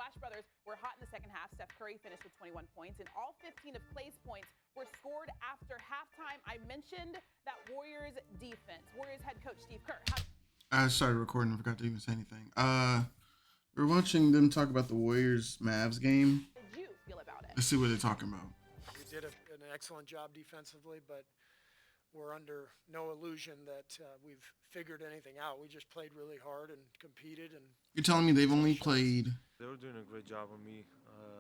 Splash Brothers were hot in the second half. Steph Curry finished with 21 points, and all 15 of Clay's points were scored after halftime. I mentioned that Warriors defense. Warriors head coach Steve Kerr. I started recording. I forgot to even say anything. We're watching them talk about the Warriors Mavs game. How did you feel about it? Let's see what they're talking about. We did an excellent job defensively, but we're under no illusion that we've figured anything out. We just played really hard and competed. And you're telling me they've only played? They were doing a great job on me.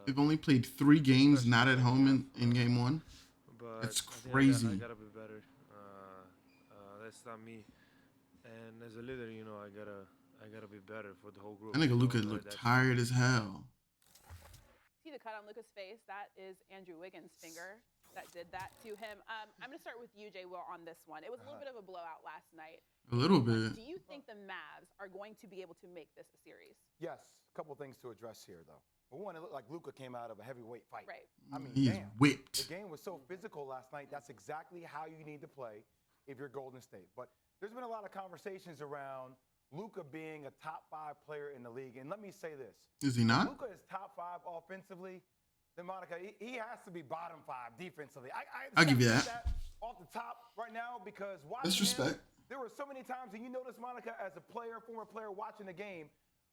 They've only played 3 games, not at home in game 1. But that's crazy. I gotta be better. That's not me. And as a leader, you know, I gotta be better for the whole group. I think Luka looked tired as hell. See the cut on Luka's face? That is Andrew Wiggins' finger that did that to him. I'm going to start with you, Jay Will, on this one. It was a little bit of a blowout last night. A little bit. Do you think the Mavs are going to be able to make this a series? Yes. A couple things to address here, though. Well, one, it looked like Luka came out of a heavyweight fight. Right. I mean, he's whipped. The game was so physical last night. That's exactly how you need to play if you're Golden State. But there's been a lot of conversations around Luka being a top 5 player in the league. And let me say this. Is he not? Luka is top 5 offensively. Then, Monica, he has to be bottom 5 defensively. I'll give you that. Off the top right now because that's respect. There were so many times, and you notice, Monica, as a player, former player watching the game,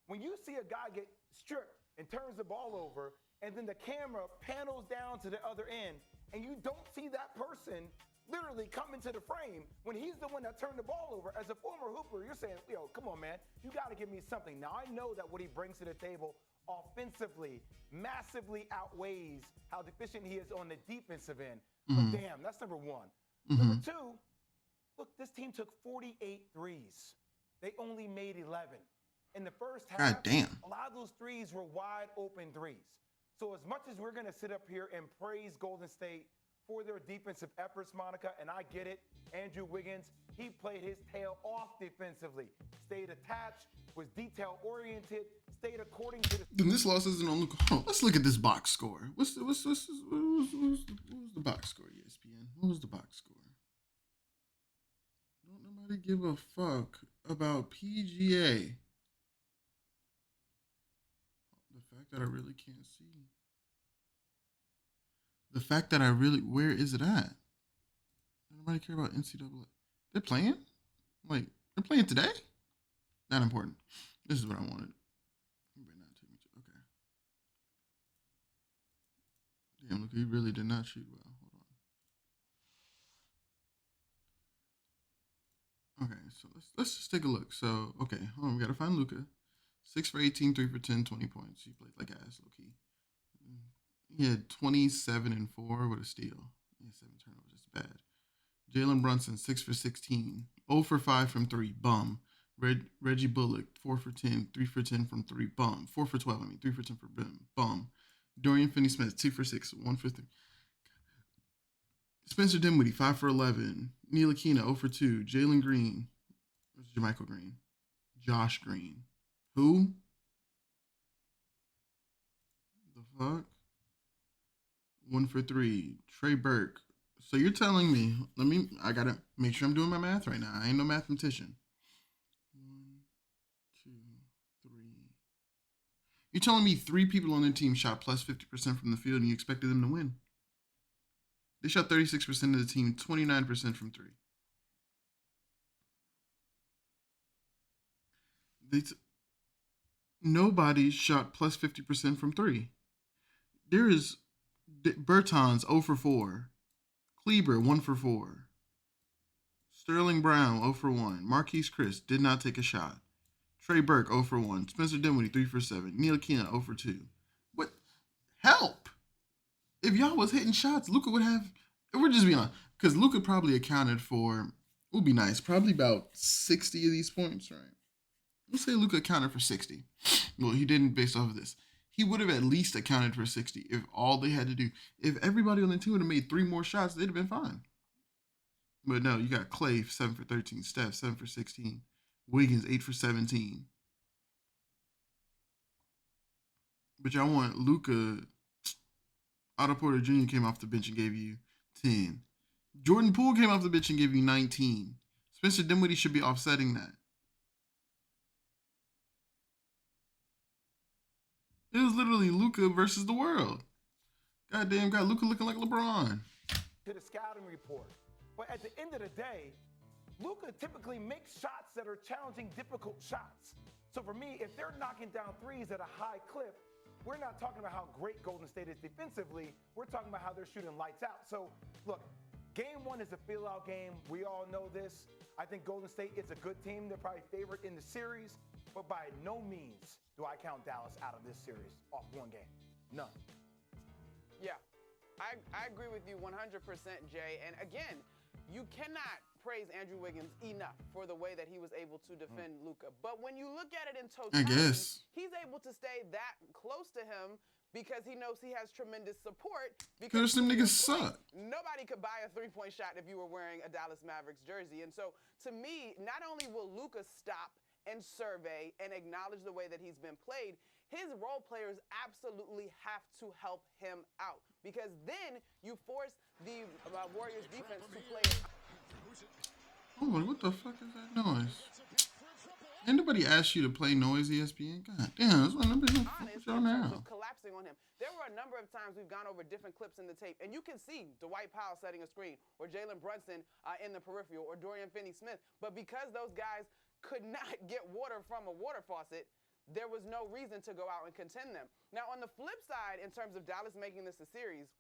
when you see a guy get stripped and turns the ball over, and then the camera panels down to the other end, and you don't see that person literally come into the frame when he's the one that turned the ball over. As a former hooper, you're saying, yo, come on, man, you got to give me something. Now, I know that what he brings to the table offensively massively outweighs how deficient he is on the defensive end. But damn, that's number 1. Number 2, look, this team took 48 threes. They only made 11. In the first half, God damn. A lot of those threes were wide open threes. So as much as we're going to sit up here and praise Golden State for their defensive efforts, Monica, and I get it, Andrew Wiggins, he played his tail off defensively, stayed attached, was detail-oriented, stayed according to the... Then this loss isn't on Luka. Oh, let's look at this box score. What was the box score, ESPN? What was the box score? Don't nobody give a fuck about PGA. The fact that I really can't see. The fact that I really... Where is it at? Nobody care about NCAA. They're playing? Like, they're playing today? Not important. This is what I wanted. Okay. Damn, look, he really did not shoot well. Hold on. Okay, so let's just take a look. So, okay, hold on. We got to find Luka. 6 for 18, 3 for 10, 20 points. He played like ass, low-key. He had 27 and 4 with a steal. He had 7 turnovers. Just bad. Jalen Brunson, 6 for 16. 0 for 5 from 3. Bum. Reggie Bullock, 4 for 10. 3 for 10 from 3. Bum. 4 for 12. 3 for 10 for bum. Dorian Finney-Smith, 2 for 6. 1 for 3. Spencer Dinwiddie, 5 for 11. Neil Aquina, 0 for 2. Jalen Green. Where's Jermichael Green? Josh Green. Who? The fuck? 1 for 3. Trey Burke. So you're telling me, I gotta make sure I'm doing my math right now. I ain't no mathematician. 1, 2, 3. You're telling me 3 people on their team shot plus 50% from the field and you expected them to win? They shot 36% of the team, 29% from 3. Nobody shot plus 50% from 3. There is Bertans 0 for 4. Kleber 1 for 4. Sterling Brown 0 for 1. Marquise Chris did not take a shot. Trey Burke 0 for 1. Spencer Dinwiddie 3 for 7. Neil Aquina 0 for 2. What? Help! If y'all was hitting shots, Luka would have. We're just being honest, because Luka probably accounted for. Would be nice. Probably about 60 of these points, right? Let's say Luka accounted for 60. Well, he didn't based off of this. He would have at least accounted for 60 if all they had to do. If everybody on the team would have made 3 more shots, they'd have been fine. But no, you got Clay 7 for 13, Steph 7 for 16, Wiggins 8 for 17. But y'all want Luka. Otto Porter Jr. came off the bench and gave you 10. Jordan Poole came off the bench and gave you 19. Spencer Dinwiddie should be offsetting that. It was literally Luka versus the world. Goddamn, got Luka looking like LeBron. To the scouting report. But at the end of the day, Luka typically makes shots that are challenging, difficult shots. So for me, if they're knocking down threes at a high clip, we're not talking about how great Golden State is defensively. We're talking about how they're shooting lights out. So look, game one is a feel-out game. We all know this. I think Golden State is a good team. They're probably favored in the series, but by no means do I count Dallas out of this series off one game. None. Yeah, I agree with you 100%, Jay. And again, you cannot praise Andrew Wiggins enough for the way that he was able to defend Luka. But when you look at it in totality, he's able to stay that close to him because he knows he has tremendous support. Because some niggas suck. Nobody could buy a three-point shot if you were wearing a Dallas Mavericks jersey. And so, to me, not only will Luka stop and survey and acknowledge the way that he's been played, his role players absolutely have to help him out, because then you force the Warriors defense to play. Hold on, what the fuck is that noise? Anybody asked you to play noise, ESPN? God damn, that's what nobody's y'all now. Collapsing on him. There were a number of times we've gone over different clips in the tape, and you can see Dwight Powell setting a screen, or Jalen Brunson in the peripheral, or Dorian Finney-Smith. But because those guys could not get water from a water faucet, there was no reason to go out and contend them. Now, on the flip side, in terms of Dallas making this a series,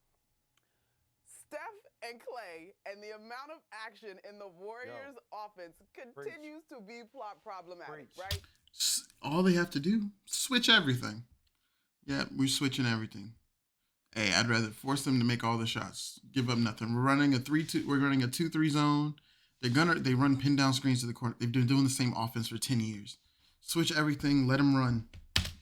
Steph and Klay and the amount of action in the Warriors offense continues to be problematic, right? All they have to do, switch everything. Yeah, we're switching everything. Hey, I'd rather force them to make all the shots. Give up nothing. We're running a 3-2. We're running a 2-3 zone. They run pin down screens to the corner. They've been doing the same offense for 10 years. Switch everything. Let them run.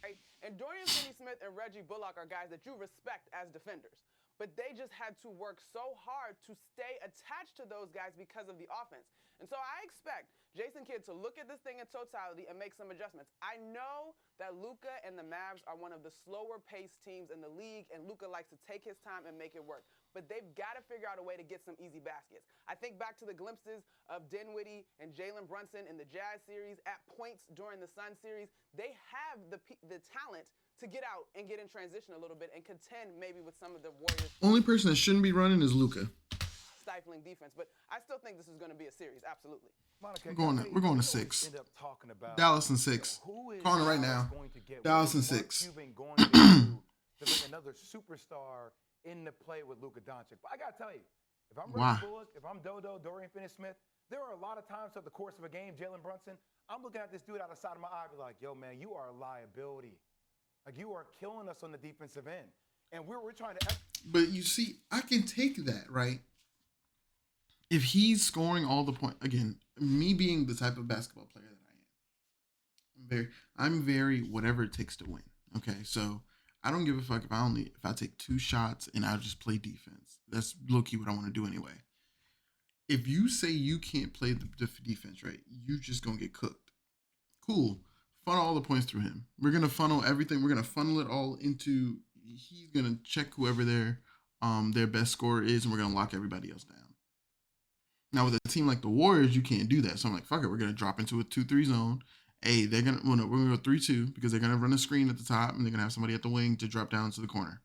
Right? And Dorian Finney-Smith and Reggie Bullock are guys that you respect as defenders. But they just had to work so hard to stay attached to those guys because of the offense. And so I expect Jason Kidd to look at this thing in totality and make some adjustments. I know that Luka and the Mavs are one of the slower-paced teams in the league, and Luka likes to take his time and make it work. But they've got to figure out a way to get some easy baskets. I think back to the glimpses of Dinwiddie and Jalen Brunson in the Jazz series, at points during the Sun series. They have the talent to get out and get in transition a little bit and contend maybe with some of the Warriors. Only person that shouldn't be running is Luka. Stifling defense, but I still think this is going to be a series, absolutely. Monica, we're going to 6. End up talking about Dallas and 6. Calling it right now. Dallas and 6. You've been going to bring another superstar in the play with Luka Doncic. But I got to tell you, if I'm Reggie Bullock, if I'm Dodo, Dorian Finney-Smith, there are a lot of times throughout the course of a game, Jalen Brunson, I'm looking at this dude out the side of my eye, be like, yo, man, you are a liability. Like, you are killing us on the defensive end. And we're trying to... But you see, I can take that, right? If he's scoring all the points... Again, me being the type of basketball player that I am, I'm very whatever it takes to win. Okay, so I don't give a fuck if I take 2 shots and I'll just play defense. That's low-key what I want to do anyway. If you say you can't play the defense, right, you just going to get cooked. Cool. Funnel all the points through him. We're going to funnel everything. We're going to funnel it all into, he's going to check whoever their best scorer is, and we're going to lock everybody else down. Now, with a team like the Warriors, you can't do that. So I'm like, fuck it. We're going to drop into a 2-3 zone. Hey, we're going to go 3-2 because they're going to run a screen at the top, and they're going to have somebody at the wing to drop down to the corner.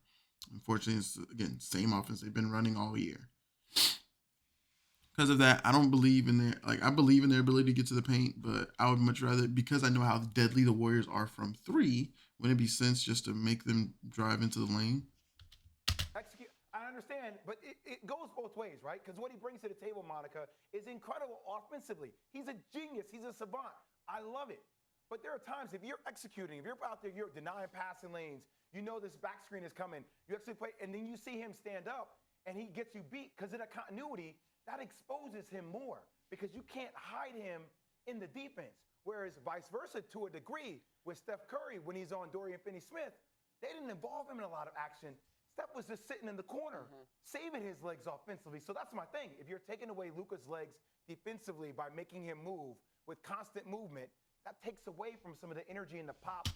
Unfortunately, it's, again, same offense they've been running all year. Because of that, I don't believe in I believe in their ability to get to the paint, but I would much rather, because I know how deadly the Warriors are from 3, wouldn't it be sense just to make them drive into the lane? Execute. I understand, but it goes both ways, right? Because what he brings to the table, Monica, is incredible offensively. He's a genius. He's a savant. I love it. But there are times, if you're executing, if you're out there, you're denying passing lanes, you know this back screen is coming, you actually play, and then you see him stand up, and he gets you beat because of the continuity. That exposes him more because you can't hide him in the defense. Whereas vice versa, to a degree, with Steph Curry, when he's on Dorian Finney-Smith, they didn't involve him in a lot of action. Steph was just sitting in the corner, saving his legs offensively. So that's my thing. If you're taking away Luka's legs defensively by making him move with constant movement, that takes away from some of the energy and the pop.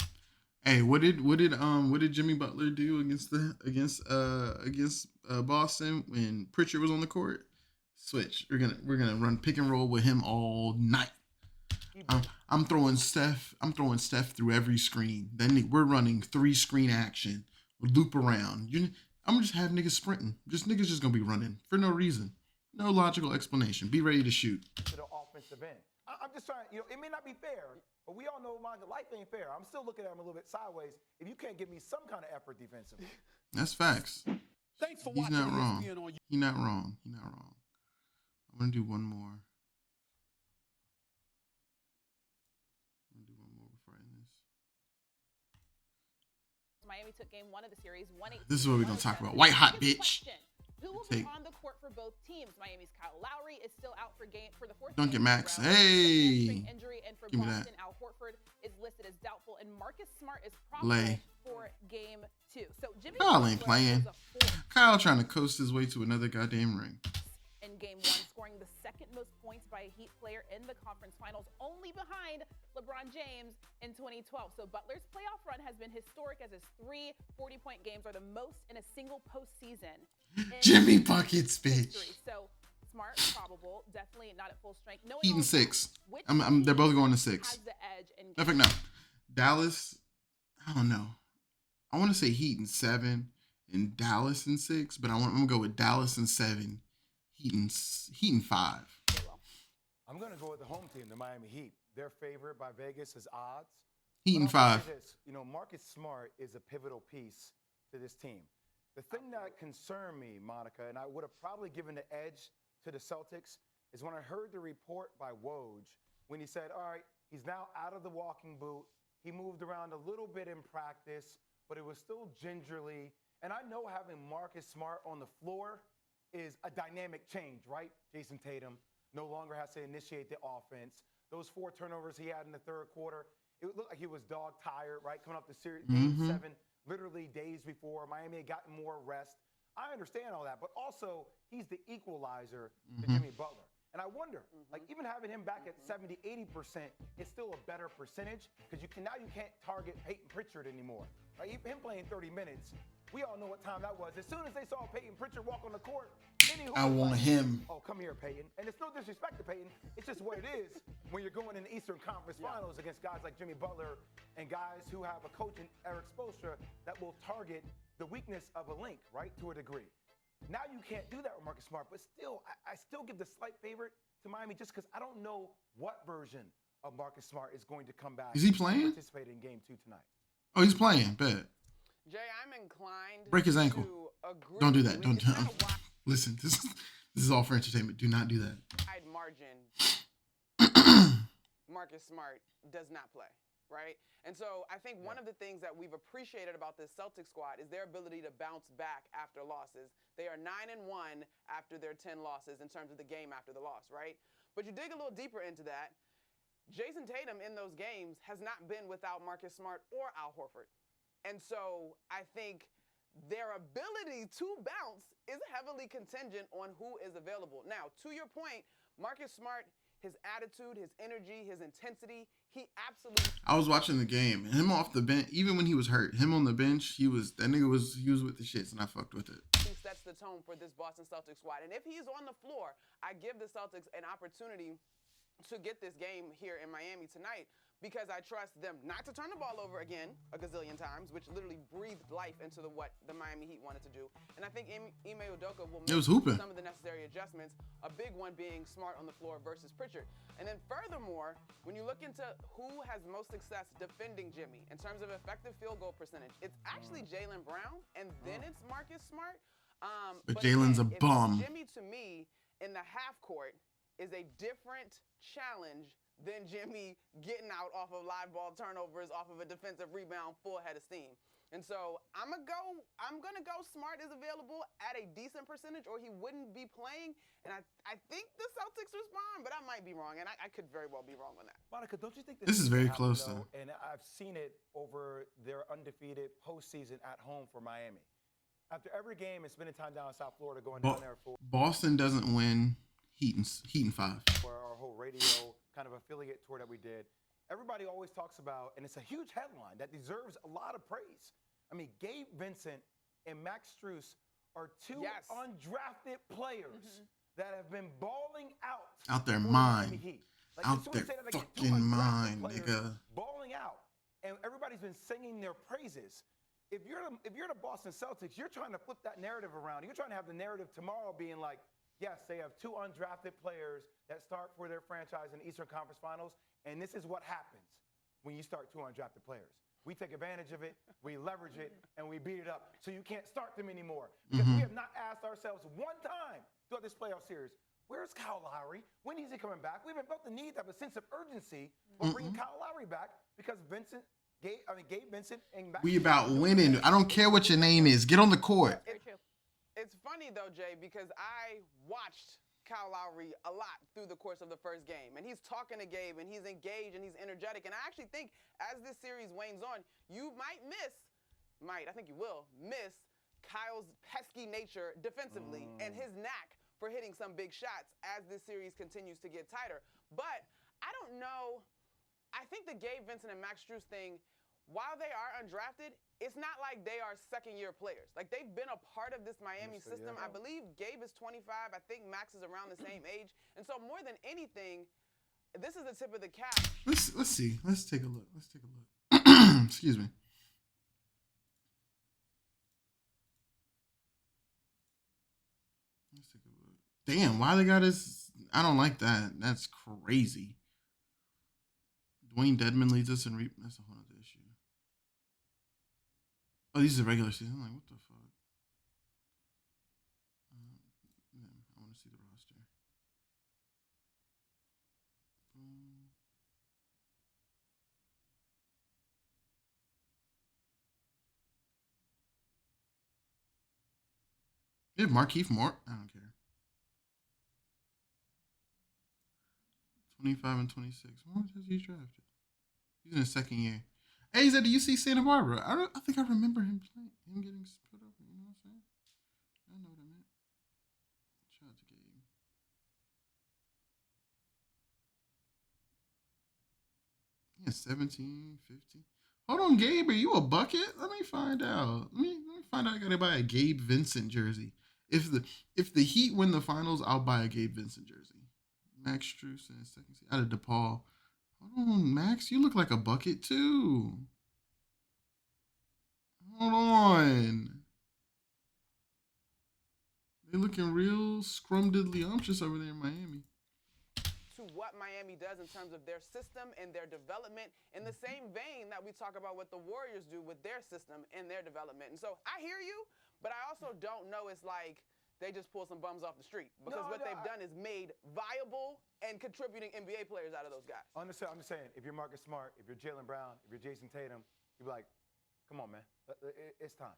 Hey, what did Jimmy Butler do against Boston when Pritchard was on the court? Switch. We're gonna run pick and roll with him all night. I'm throwing Steph through every screen. Then we're running 3-screen action. Loop around. I'm just have niggas sprinting. Niggas just gonna be running for no reason. No logical explanation. Be ready to shoot. To the offensive end. I'm just trying, it may not be fair, but we all know life ain't fair. I'm still looking at him a little bit sideways if you can't give me some kind of effort defensively. That's facts. Thanks for He's watching. not wrong. ESPN on He's not wrong. I'm gonna do one more. Before I end this. Miami took game 1 of the series, 1-8. This is what we're gonna talk about. White hot bitch. Who will be on the court for both teams? Miami's Kyle Lowry is still out for the fourth game. Duncan Max. in a row. Hey. Injury, and for Give me Boston, that. Al Horford is listed as doubtful, and Marcus Smart is probable for game 2. So Jimmy Kyle ain't Butler playing. is a force Kyle trying to coast his way to another goddamn ring. in game 1, scoring the second most points by a Heat player in the conference finals, only behind LeBron James in 2012. So Butler's playoff run has been historic, as his 3 40-point games are the most in a single postseason. Jimmy buckets, bitch. So Smart, probable, definitely not at full strength. Heat in 6. They're both going to 6. Has the edge in In fact, no. Dallas, I don't know. I want to say Heat in 7 and Dallas in 6, but I'm gonna go with Dallas in 7, Heat in 5. I'm going to go with the home team, the Miami Heat. They're favored by Vegas as odds. Heat in But I'll 5. say this, Marcus Smart is a pivotal piece to this team. The thing that concerned me, Monica, and I would have probably given the edge to the Celtics, is when I heard the report by Woj when he said, all right, he's now out of the walking boot. He moved around a little bit in practice, but it was still gingerly. And I know having Marcus Smart on the floor is a dynamic change, right? Jason Tatum no longer has to initiate the offense. Those 4 turnovers he had in the third quarter, it looked like he was dog tired, right? Coming off the series, game 7, literally days before. Miami had gotten more rest. I understand all that, but also he's the equalizer to Jimmy Butler. And I wonder, even having him back at 70, 80% is still a better percentage, because you can't target Peyton Pritchard anymore. Right? Him playing 30 minutes, we all know what time that was. As soon as they saw Peyton Pritchard walk on the court, I want him. Oh, come here, Peyton. And it's no disrespect to Peyton. It's just what it is when you're going in the Eastern Conference Finals against guys like Jimmy Butler and guys who have a coach in Eric Spoelstra that will target the weakness of a link, right, to a degree. Now you can't do that with Marcus Smart, but still, I still give the slight favorite to Miami just because I don't know what version of Marcus Smart is going to come back. Is he playing? Participate in game 2 tonight. Oh, he's playing. Bet. Jay, I'm inclined Break his ankle. to agree. Don't do that. with Don't. you. It's not a wide Listen, this is all for entertainment. Do not do that. margin. Marcus Smart does not play, right? And so I think one of the things that we've appreciated about this Celtics squad is their ability to bounce back after losses. They are 9-1 after their 10 losses in terms of the game after the loss, right? But you dig a little deeper into that, Jason Tatum in those games has not been without Marcus Smart or Al Horford. And so I think their ability to bounce is heavily contingent on who is available. Now, to your point, Marcus Smart, his attitude, his energy, his intensity, he absolutely... I was watching the game, and him off the bench, even when he was hurt, him on the bench, he was with the shits, and I fucked with it. He sets the tone for this Boston Celtics squad. And if he's on the floor, I give the Celtics an opportunity to get this game here in Miami tonight, because I trust them not to turn the ball over again a gazillion times, which literally breathed life into what the Miami Heat wanted to do. And I think Ime Udoka will make some of the necessary adjustments, a big one being Smart on the floor versus Pritchard. And then furthermore, when you look into who has most success defending Jimmy in terms of effective field goal percentage, it's actually Jaylen Brown, and then it's Marcus Smart. But Jalen's a bum. Jimmy, to me, in the half court is a different challenge than Jimmy getting out off of live ball turnovers, off of a defensive rebound, full head of steam. And so I'm gonna go Smart is available at a decent percentage, or he wouldn't be playing. And I think the Celtics respond, but I might be wrong, and I could very well be wrong on that. Monica, don't you think this is very close, though? And I've seen it over their undefeated postseason at home for Miami. After every game and spending time down in South Florida, going down there for Boston doesn't win Heat in 5. For our whole radio kind of affiliate tour that we did, everybody always talks about, and it's a huge headline that deserves a lot of praise. I mean, Gabe Vincent and Max Strus are 2 undrafted players that have been balling out their for the mind. Miami Heat. Like, Out as soon their as I say that, I get two fucking undrafted mind, players nigga. balling out, and everybody's been singing their praises. If you're the Boston Celtics, you're trying to flip that narrative around. You're trying to have the narrative tomorrow being like, yes, they have two undrafted players that start for their franchise in the Eastern Conference Finals, and this is what happens when you start two undrafted players. We take advantage of it, we leverage it, and we beat it up. So you can't start them anymore. Because we have not asked ourselves one time throughout this playoff series, where's Kyle Lowry? When is he coming back? We haven't felt the need to have a sense of urgency for bringing Kyle Lowry back because Gabe Vincent and Max We about winning. I don't care what your name is. Get on the court. Very true. It's funny though, Jay, because I watched Kyle Lowry a lot through the course of the first game, and he's talking to Gabe, and he's engaged, and he's energetic. And I actually think as this series wanes on, you I think you will miss Kyle's pesky nature defensively and his knack for hitting some big shots as this series continues to get tighter. But I don't know. I think the Gabe Vincent and Max Strus thing, while they are undrafted, it's not like they are second-year players. Like, they've been a part of this Miami system. I believe Gabe is 25. I think Max is around the same age. And so more than anything, this is the tip of the cap. Let's see. Let's take a look. Excuse me. Let's take a look. Damn, why they got us? I don't like that. That's crazy. Dwayne Dedman leads us in that's a whole other issue. Oh, these are regular season. I'm like, what the fuck? I want to see the roster. They have Markeith Moore. I don't care. 25 and 26. What has he drafted? He's in his second year. Hey, he's at the UC Santa Barbara. I think I remember him playing. Him getting put over. You know what I'm saying? I know what I meant. Shout out to Gabe. Yeah, 17, 15. Hold on, Gabe. Are you a bucket? Let me find out. Let me find out. I gotta buy a Gabe Vincent jersey. If the Heat win the finals, I'll buy a Gabe Vincent jersey. Max Strus in his second season. Out of DePaul. Hold on, Max. You look like a bucket too. Hold on. They looking real scrumdiddlyumptious over there in Miami. To what Miami does in terms of their system and their development, in the same vein that we talk about what the Warriors do with their system and their development. And so I hear you, but I also don't know it's like they just pull some bums off the street, because what they've done is made viable and contributing NBA players out of those guys. I'm just saying, if you're Marcus Smart, if you're Jaylen Brown, if you're Jason Tatum, you'd be like, come on, man. It's time.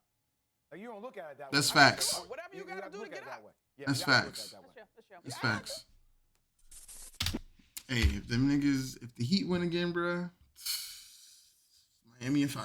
Like, you don't look at it that way. That's facts. Whatever you got to do to get out. Yeah, that's facts. That's true. That's true. That's facts. Hey, if them niggas, if the Heat win again, bruh, Miami in 5.